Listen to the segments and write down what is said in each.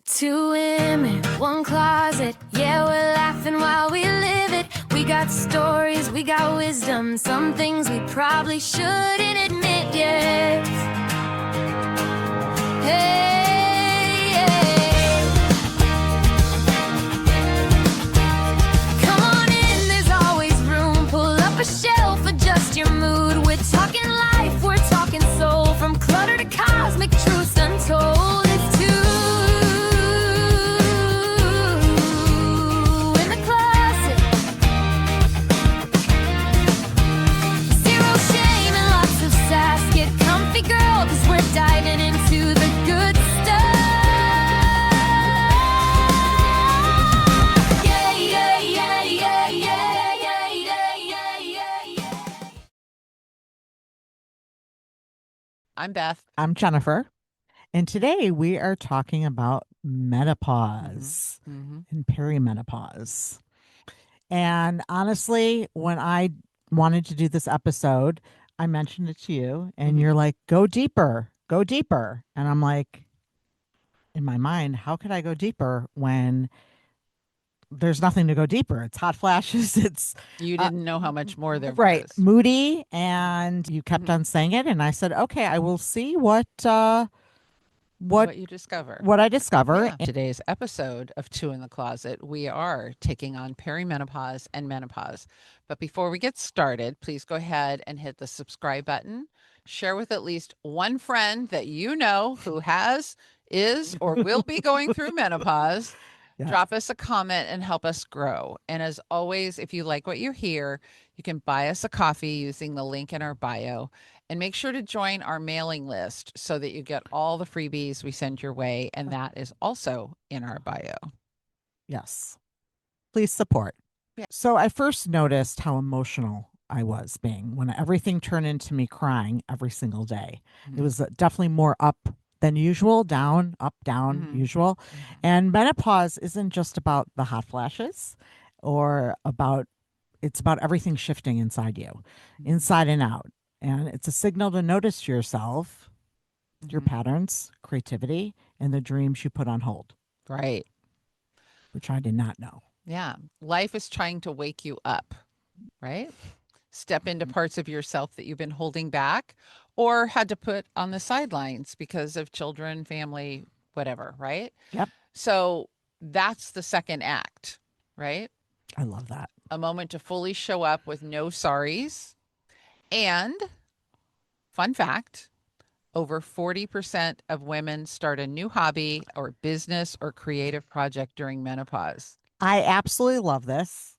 Two women, one closet. Yeah, we're laughing while we live it. We got stories, we got wisdom. Some things we probably shouldn't admit yet. Hey, hey. Come on in, there's always room. Pull up a shelf, adjust your mood. We're talking life, we're talking soul. From clutter to cosmic truths untold. It's two in the closet. Zero shame and lots of sass. Get comfy, girl, cause we're diving into the good stuff. Yeah, yeah, yeah, yeah, yeah, yeah, yeah, yeah, yeah. I'm Beth. I'm Jennifer, and today we are talking about menopause and perimenopause. And honestly, when I wanted to do this episode, I mentioned it to you, and you're like, go deeper, go deeper. And I'm like, in my mind, how could I go deeper when there's nothing to go deeper? It's hot flashes, it's You didn't know how much more there right, was. moody, and you kept on saying it. And I said, okay, I will see what What you discover. what I discover. Yeah. Today's episode of Two in the Closet, we are taking on perimenopause and menopause. But before we get started, please go ahead and hit the subscribe button. Share with at least one friend that you know who has, is, or will be going through menopause. Yes. Drop us a comment and help us grow. And as always, if you like what you hear, you can buy us a coffee using the link in our bio. And make sure to join our mailing list so that you get all the freebies we send your way. And that is also in our bio. Yes. Please support. Yeah. So I first noticed how emotional I was being when everything turned into me crying every single day. It was definitely more up than usual, down, up, down, usual. And menopause isn't just about the hot flashes it's about everything shifting inside you, inside and out. And it's a signal to notice yourself, your patterns, creativity, and the dreams you put on hold. Right. Which I did not know. Yeah. Life is trying to wake you up, right? Step into parts of yourself that you've been holding back or had to put on the sidelines because of children, family, whatever, right? Yep. So that's the second act, right? I love that. A moment to fully show up with no sorries. And fun fact, over 40% of women start a new hobby or business or creative project during menopause. I absolutely love this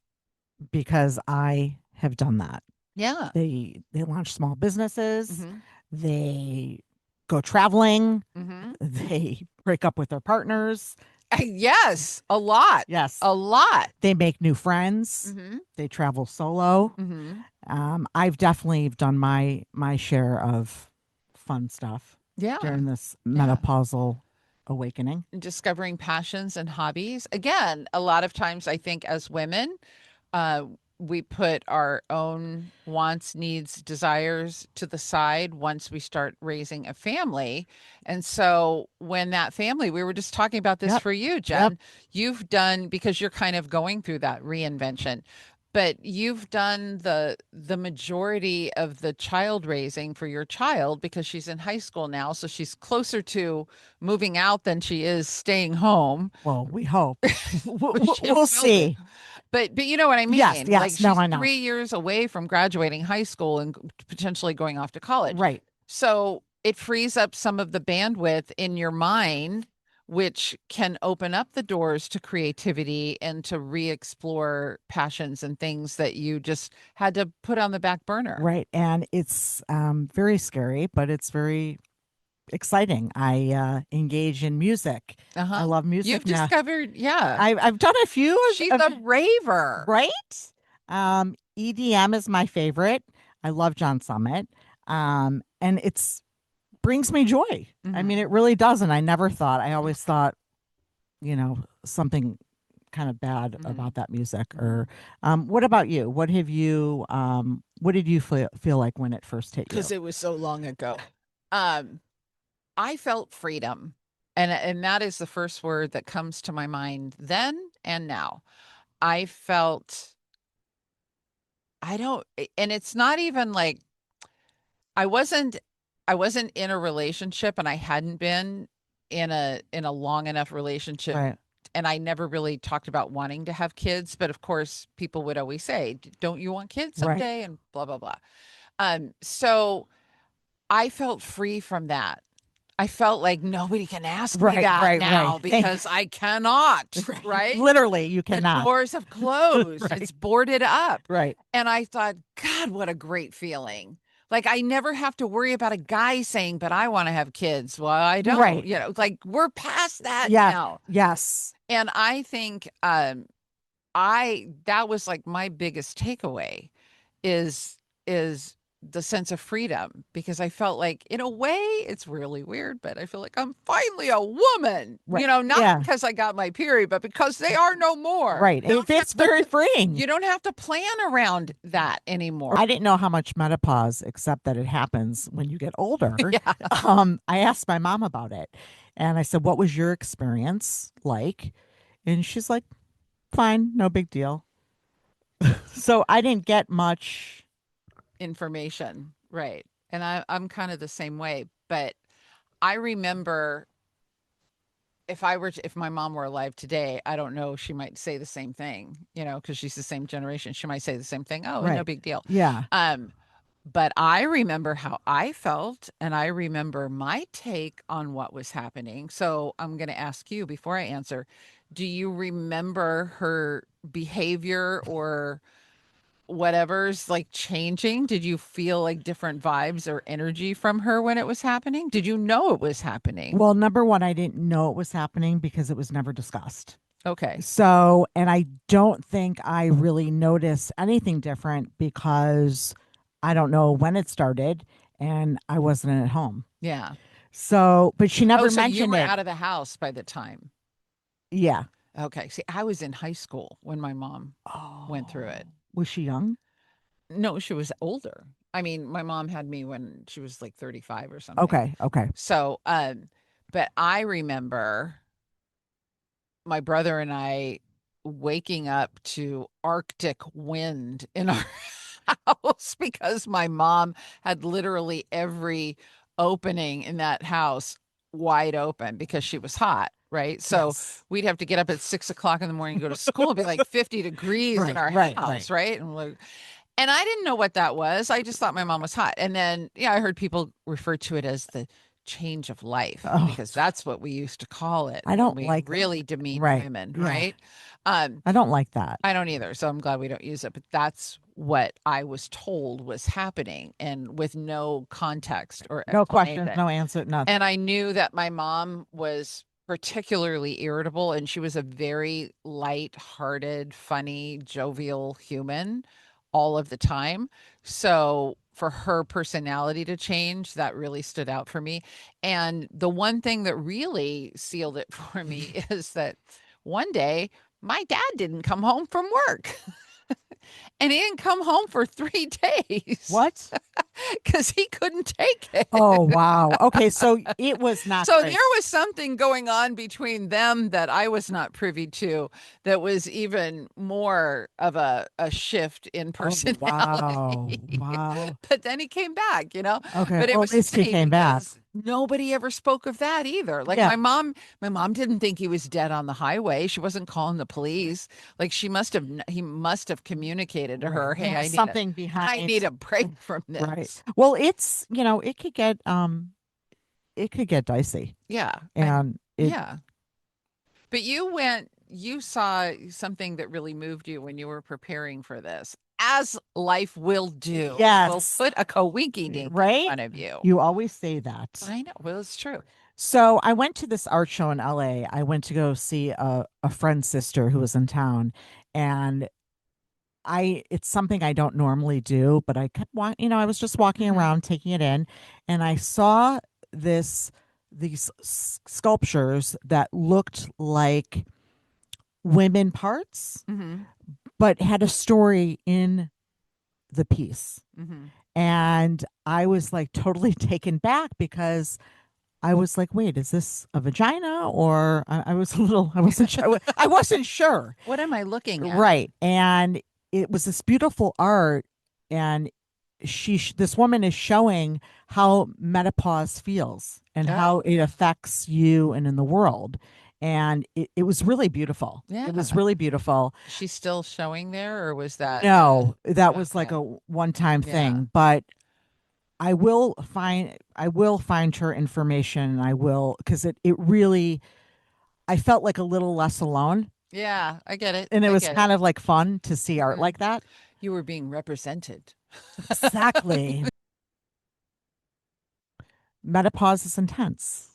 because I have done that. Yeah. They launch small businesses. They go traveling. They break up with their partners. Yes, a lot. Yes. A lot. They make new friends. They travel solo. I've definitely done my share of fun stuff during this menopausal awakening. Discovering passions and hobbies. Again, a lot of times I think as women, we put our own wants, needs, desires to the side once we start raising a family. And so when that family, we were just talking about this for you, Jen, you've done, because you're kind of going through that reinvention, but you've done the majority of the child raising for your child because she's in high school now. So she's closer to moving out than she is staying home. Well, we hope. We'll see. But you know what I mean? Yes, Like she's I know. 3 years away from graduating high school and potentially going off to college. Right. So it frees up some of the bandwidth in your mind, which can open up the doors to creativity and to re-explore passions and things that you just had to put on the back burner. Right. And it's very scary, but it's very exciting. I engage in music. I love music. You've now. discovered, I've done a few. She's a raver. Right? EDM is my favorite. I love John Summit. And it's brings me joy. I mean, it really does. And I never thought, I always thought, something kind of bad about that music. Or what about you? What have you what did you feel like when it first hit you? Because it was so long ago. I felt freedom And that is the first word that comes to my mind then and now. I felt I don't and it's not even like I wasn't I wasn't in a relationship and I hadn't been in a long enough relationship Right. and I never really talked about wanting to have kids, but of course people would always say, "Don't you want kids Right. someday?" and blah blah blah. So I felt free from that. I felt like nobody can ask me Right. that Right. Right. now because I cannot, Right. right? Literally, you The cannot. doors have closed. Right. It's boarded up. Right. And I thought, God, what a great feeling. Like I never have to worry about a guy saying, but I want to have kids. Well, I don't, Right. like we're past that Yeah. now. Yes. And I think I that was like my biggest takeaway is the sense of freedom because I felt like in a way it's really weird, but I feel like I'm finally a woman, Right. not Yeah. because I got my period, but because they are no more. Right. It's very freeing. You don't have to plan around that anymore. I didn't know how much menopause, except that it happens when you get older. Yeah. I asked my mom about it, and I said, "What was your experience like?" And she's like, "Fine, no big deal." So I didn't get much. Information. Right. And I'm kind of the same way, but I remember if my mom were alive today, I don't know, she might say the same thing, because she's the same generation. She might say the same thing. Oh, no Right. big deal. Yeah. But I remember how I felt and I remember my take on what was happening. So I'm going to ask you before I answer, do you remember her behavior or whatever's like changing? Did you feel like different vibes or energy from her when it was happening? Did you know it was happening? Well, number one, I didn't know it was happening because it was never discussed. Okay. So, and I don't think I really noticed anything different because I don't know when it started and I wasn't at home. Yeah. So, but she never So you mentioned were it. out of the house by the time. Yeah. Okay. See, I was in high school when my mom went through it. Was she young? No, she was older. I mean, my mom had me when she was like 35 or something. Okay. Okay. So, but I remember my brother and I waking up to Arctic wind in our house because my mom had literally every opening in that house wide open because she was hot. Right. So Yes. we'd have to get up at 6 o'clock in the morning, go to school, and be like 50 degrees in our house. Right. And I didn't know what that was. I just thought my mom was hot. And then, I heard people refer to it as the change of life because that's what we used to call it. I don't we like really demean Right. women, Yeah. right? I don't like that. I don't either. So I'm glad we don't use it. But that's what I was told was happening and with no context or No questions, explanation. no answer, nothing. And I knew that my mom was particularly irritable and she was a very light-hearted, funny, jovial human all of the time. So for her personality to change, that really stood out for me. And the one thing that really sealed it for me is that one day my dad didn't come home from work. And he didn't come home for 3 days. What? Because he couldn't take it. Oh, wow. Okay. So it was not. So great. there was something going on between them that I was not privy to that was even more of a shift in personality. Wow. Wow. But then he came back, Okay. But it Well, was at least he funny came back. because nobody ever spoke of that either. Like Yeah. my mom didn't think he was dead on the highway. She wasn't calling the police. Like he must have communicated to her, "Hey, There's something behind. I need a break from this." Right. Well, it's, it could get dicey. Yeah. And Yeah. But you saw something that really moved you when you were preparing for this, as life will do. Yes. Will put a coinky dink Right? in front of you. You always say that. I know. Well, it's true. So I went to this art show in LA. I went to go see a friend's sister who was in town, and it's something I don't normally do, but I kept I was just walking around taking it in, and I saw these sculptures that looked like women parts, but had a story in the piece. And I was like totally taken back because I was like, wait, is this a vagina? Or I was a little, I wasn't sure. I wasn't sure. What am I looking at? Right. And it was this beautiful art. And this woman is showing how menopause feels and how Oh, it affects you and in the world. And it was really beautiful. It was yeah. really beautiful. She's still showing there, or was that No, that was like okay? a one-time Yeah. thing, but I will find her information and I will because it really I felt like a little less alone Yeah, I get it. and it I was get it. kind of like fun to see art Mhm. like that. You were being represented. Exactly. Menopause is intense.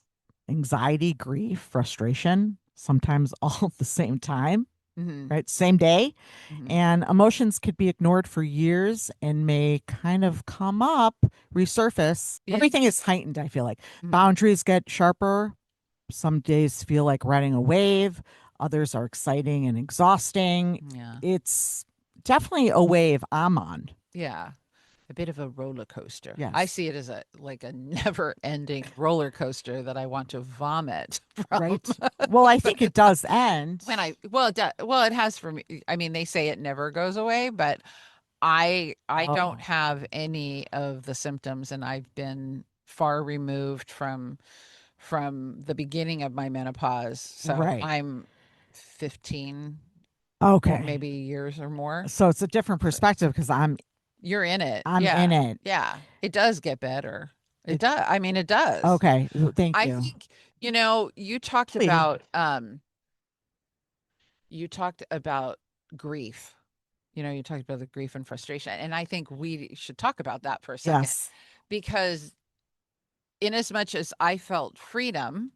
Anxiety, grief, frustration, sometimes all at the same time, Hmm. right? Same day. Hmm. And emotions could be ignored for years and may kind of come up, resurface. Yeah. Everything is heightened, I feel like. Mhm. Boundaries get sharper. Some days feel like riding a wave, others are exciting and exhausting. Yeah. It's definitely a wave I'm on. Yeah. A bit of a roller coaster. I Yes. see it as a like a never-ending roller coaster that I want to vomit from. Right. Well, I think it But does end. when I well, it has for me. I mean, they say it never goes away, but I don't Oh, have any of the symptoms, and I've been far removed from the beginning of my menopause. So right. I'm 15 or Okay. maybe years or more. So it's a different So perspective because you're in it. I'm in Yeah. it. Yeah. It does get better. It It does. I mean, it does. okay. Thank I you. think, you talked Please. about grief. You talked about the grief and frustration. And I think we should talk about that for a second Yes. because in as much as I felt freedom,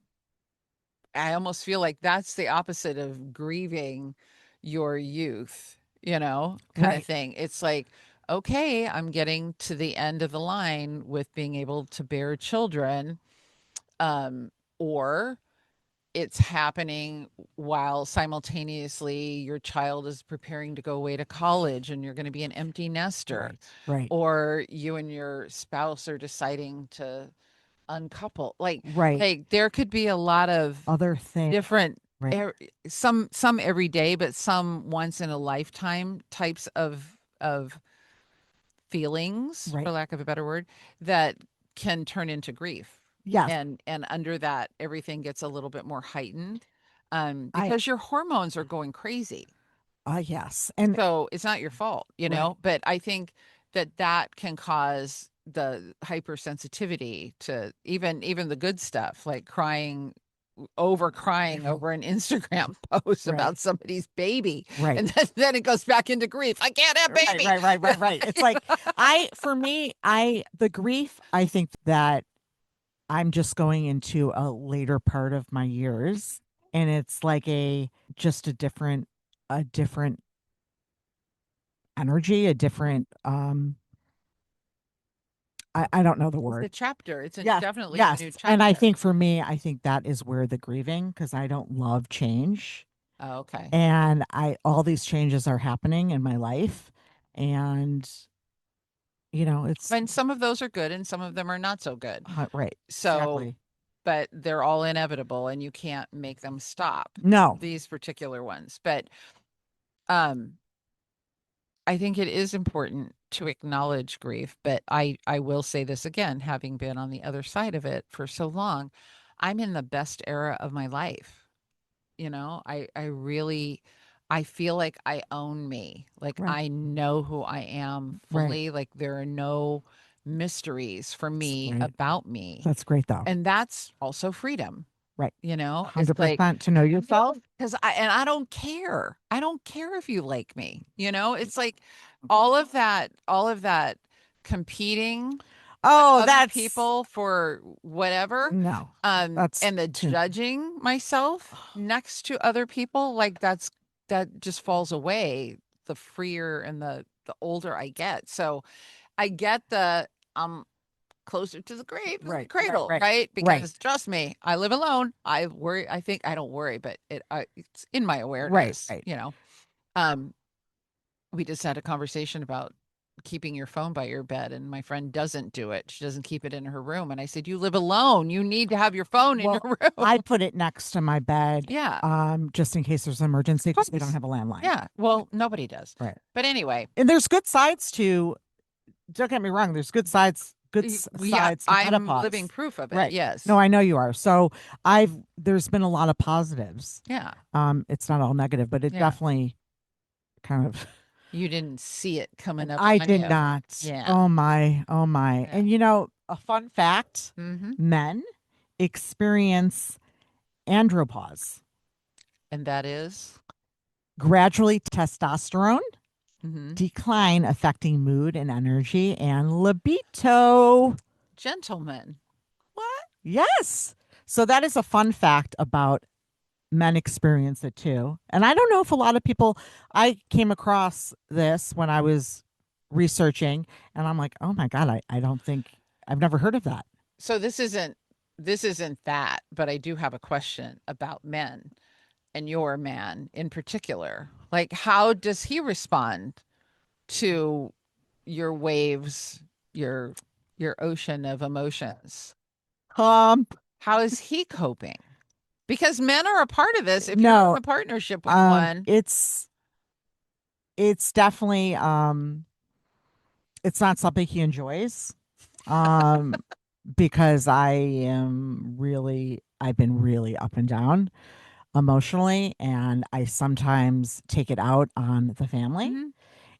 I almost feel like that's the opposite of grieving your youth, kind of Right. thing. It's like, okay, I'm getting to the end of the line with being able to bear children, or it's happening while simultaneously your child is preparing to go away to college and you're going to be an empty nester, Right. Right. or you and your spouse are deciding to uncouple. Right. Like there could be a lot of Other thing. different Right. some every day, but some once in a lifetime types of feelings, for Right. lack of a better word, that can turn into grief. Yes. And under that everything gets a little bit more heightened, I because your hormones are going crazy. yes. And So it's not your fault, right. but I think that that can cause the hypersensitivity to even the good stuff, like crying over an Instagram post Right. about somebody's baby. Right. And then it goes back into grief. I can't have Right, baby. right, right, right, right. It's like for me, the grief, I think that I'm just going into a later part of my years and it's like just a different energy, a different I don't know the It's a word. chapter. It's Yes, definitely a yes. new And I chapter. think for me, I think that is where the grieving, because I don't love change. Oh, okay. And I all these changes are happening in my life. And it's And some of those are good and some of them are not so good. right. So, Exactly. but they're all inevitable and you can't make them stop, No. these particular ones. But um I think it is important to acknowledge grief, but I will say this again, having been on the other side of it for so long, I'm in the best era of my life. I really I feel like I own me. Like Right. I know who I am Right. fully. Like there are no mysteries for That's me great. about me. That's great though. And that's also freedom. Right. It's like 100% to know yourself. because I don't care. I don't care if you like me. It's like all of that competing with Oh, other that's people for whatever, no. That's and the too judging myself next to other people, like that just falls away the freer and the older I get. So I get the closer to the grave than the right, right, cradle, right, right? right, Because trust me, I live alone. I worry. I think I don't worry, but it's in my right, awareness. right. Um, we just had a conversation about keeping your phone by your bed, and my friend doesn't do it. She doesn't keep it in her room. And I said, you live alone. You need to have your phone in Well, your room. I put it next to my bed, Yeah. just in case there's an emergency because we don't have a landline. Yeah. Well, nobody does. Right. But anyway, And there's good sides to. Don't get me wrong. There's good sides. yeah, Sides to I'm menopause. living proof of it. Right. Yes. No, I know you are. So there's been a lot of positives. Yeah. It's not all negative, but it Yeah. definitely kind of. You didn't see it coming up I on did you. not. Yeah. Oh my. Oh my. Yeah. And a fun fact: Mm-hmm. men experience andropause, And that is? gradually testosterone Mm-hmm. decline affecting mood and energy and libido. Gentlemen. What? Yes. So that is a fun fact about men experience it too. And I don't know if a lot of people, I came across this when I was researching and I'm like, oh my God, I don't think I've never heard of that. So this isn't that, but I do have a question about men and your man in particular. Like, how does he respond to your waves, your ocean of emotions? Um, How is he coping? Because men are a part of this. If you're in no, a partnership with one, it's definitely it's not something he enjoys. Um, because I've been really up and down emotionally, and I sometimes take it out on the family, mhm,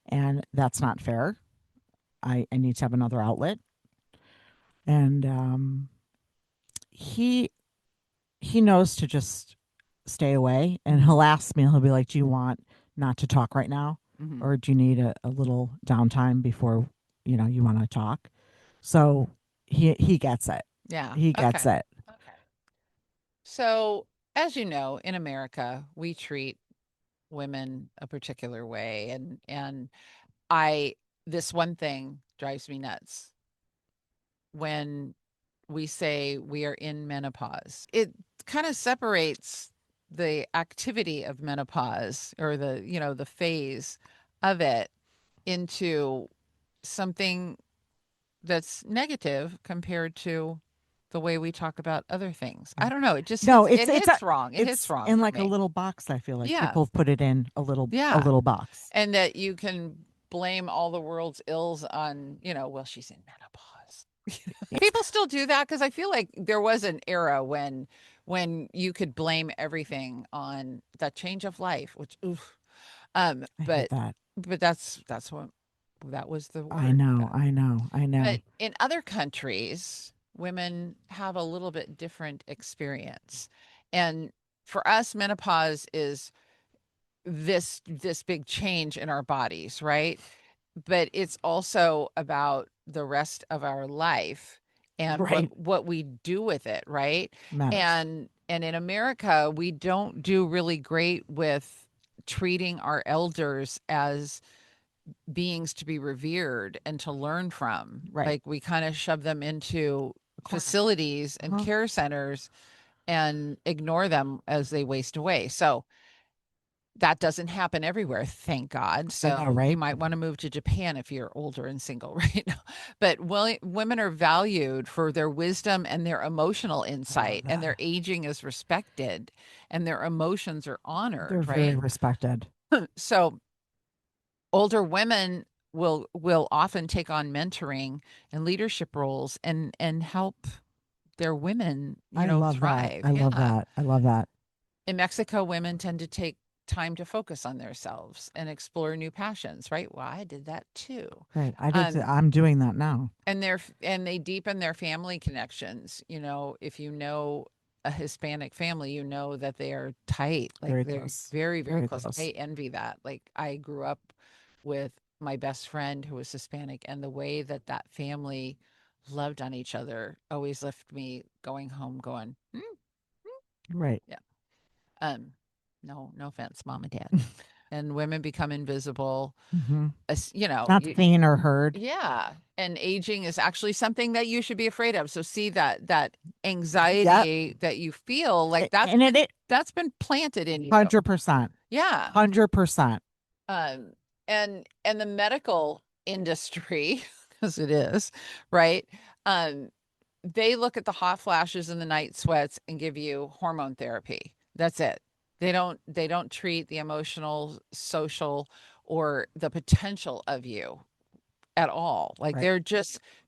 and that's not fair. I need to have another outlet. And he he knows to just stay away, and he'll ask me, he'll be like, do you want not to talk right now? mhm. Or do you need a little downtime before you want to talk? So he gets it. Yeah. He Okay. gets it. Okay. So, as you know, in America, we treat women a particular way, and I this one thing drives me nuts when we say we are in menopause. It kind of separates the activity of menopause, or the phase of it, into something that's negative compared to the way we talk about other things. I don't know. It just No, hits, it hits wrong. It hits it's wrong in for like a me. little box. I feel like Yeah. people put it in a Yeah. little box. And that you can blame all the world's ills on, well, she's in menopause. People still do that, because I feel like there was an era when you could blame everything on the change of life, which oof. I hate But that. that's what that was the I word. know. I know. I know. But in other countries, women have a little bit different experience. And for us, menopause is this big change in our bodies, right? But it's also about the rest of our life and Right. what we do with it, right? Matters. And in America, we don't do really great with treating our elders as beings to be revered and to learn from. Right. Like, we kind of shove them into corner. facilities and care centers and ignore them as they waste away. So that doesn't happen everywhere, thank God. So know, right? you might want to move to Japan if you're older and single right now. But women are valued for their wisdom and their emotional insight, and their aging is respected, and their emotions are honored. They're right? very respected. So older women will often take on mentoring and leadership roles and help their women, I love thrive. that. I love Yeah. that. I love that. In Mexico, women tend to take time to focus on themselves and explore new passions, right? Well, I did that too. Right. Um, I'm doing that now. and they deepen their family connections. If you know a Hispanic family, you know that they are tight, like Very they're close. very, very Very close. close. I envy that. Like, I grew up with my best friend who was Hispanic, and the way that that family loved on each other always left me going home going, Right. yeah. No offense, mom and dad. And women become invisible, Mm-hmm. Not seen or heard. yeah. And aging is actually something that you should be afraid of. So see that anxiety that you feel, like that's been planted in you. 100%. Yeah. 100%. And the medical industry, because it is, right? Um, they look at the hot flashes and the night sweats and give you hormone therapy. That's it. They don't treat the emotional, social, or the potential of you at all. Like Right.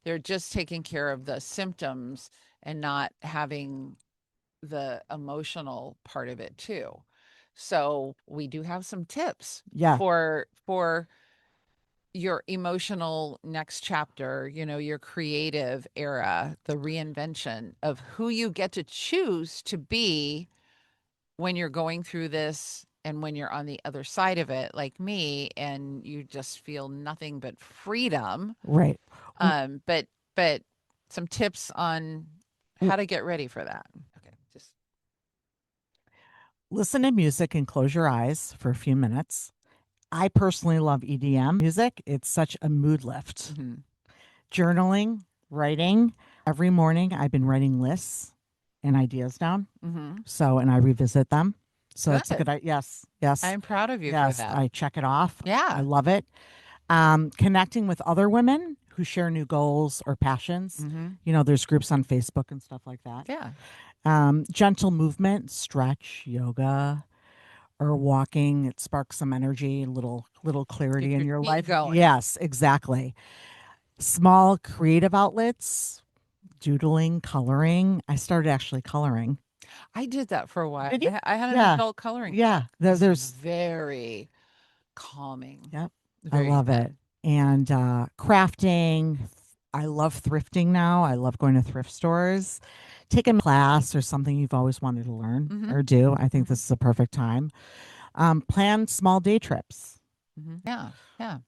they're just taking care of the symptoms and not having the emotional part of it too. So we do have some tips Yeah. for your emotional next chapter, your creative era, the reinvention of who you get to choose to be when you're going through this and when you're on the other side of it, like me, and you just feel nothing but freedom. Right. But some tips on how to get ready for that. Okay, just Listen to music and close your eyes for a few minutes. I personally love EDM music. It's such a mood lift. mhm. Journaling, writing. Every morning I've been writing lists and ideas down. Mhm. And I revisit them. So that's a Good. good idea. Yes. Yes. I'm proud of you for Yes. that. I check it off. I Yeah. love it. Connecting with other women who share new goals or passions. Mhm. There's groups on Facebook and stuff like that. Yeah. Gentle movement, stretch, yoga, or walking. It sparks some energy, little clarity Get in your your feet life. going. Yes, exactly. Small creative outlets, doodling, coloring. I started actually coloring. I did that for a while. Did you? I had an Yeah. adult coloring Yeah. book. It's There's very calming. Yep. I Very love it. zen. And crafting. I love thrifting now. I love going to thrift stores. Take a class or something you've always wanted to learn Mhm. or do. I think Mhm. this is a perfect time. Plan small day trips. Mhm. Yeah. Yeah.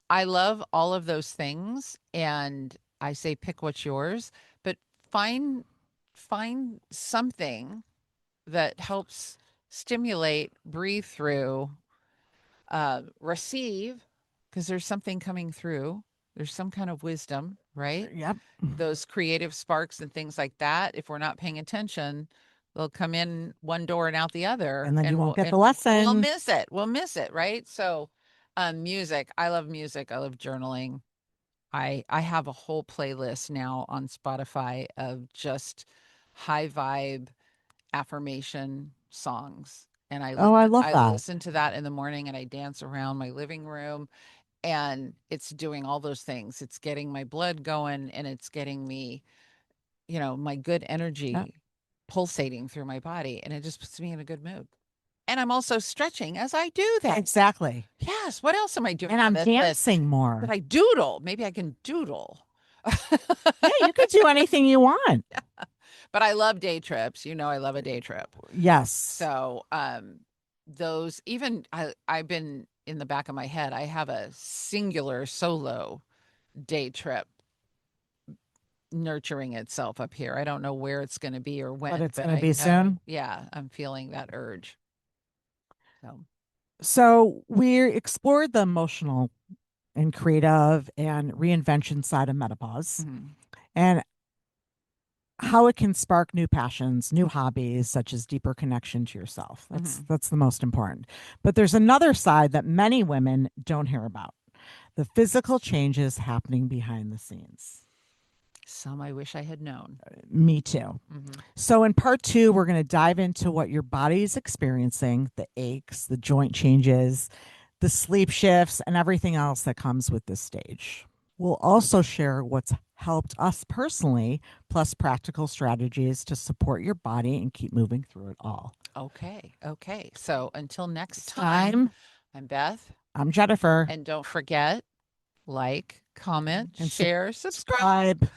I love all of those things, and I say pick what's yours, but find something that helps stimulate, breathe through, receive, because there's something coming through. There's some kind of wisdom, right? Yep. Those creative sparks and things like that. If we're not paying attention, they'll come in one door and out the other, And then you won't get the we'll lesson. miss it. We'll miss it, right? So, music. I love music. I love journaling. I have a whole playlist now on Spotify of just high vibe affirmation songs. And Oh, I love I that. listen to that in the morning and I dance around my living room, and it's doing all those things. It's getting my blood going and it's getting me, my good Yep. energy pulsating through my body, and it just puts me in a good mood. And I'm also stretching as I do that. Exactly. Yes. What else am I doing And on I'm this list? dancing That more. I doodle. Maybe I can doodle. Yeah, you could do anything you want. But I love day trips. I love a day trip. Yes. So, those even I've been in the back of my head. I have a singular solo day trip nurturing itself up here. I don't know where it's going to be or when, But it's going I to be know- soon. Yeah, I'm feeling that urge. So, So we explored the emotional and creative and reinvention side of menopause mhm. and how it can spark new passions, new hobbies, such as deeper connection to yourself. That's the most important. But there's another side that many women don't hear about: the physical changes happening behind the scenes. Some I wish I had known. Me too. Mhm. So in part 2, we're going to dive into what your body is experiencing, the aches, the joint changes, the sleep shifts, and everything else that comes with this stage. We'll also share what's helped us personally, plus practical strategies to support your body and keep moving through it all. Okay. Okay. So until next Time. time, I'm Beth. I'm Jennifer. And don't forget, like, comment, And share, subscribe. subscribe.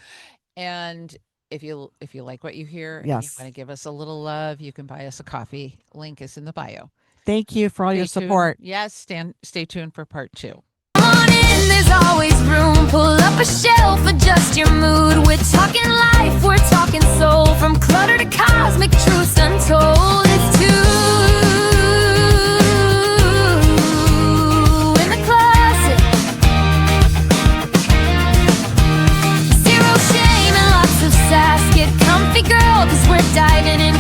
And if you like what you hear and you Yes. want to give us a little love, you can buy us a coffee. Link is in the bio. Thank you for all your Stay tuned. support. Yes, stay tuned for part 2. On in, there's always room. Pull up a shelf, adjust your mood. We're talking life, we're talking soul. From clutter to cosmic truths untold. It's two in the closet. Zero shame and lots of sass. Get comfy, girl, 'cause we're diving in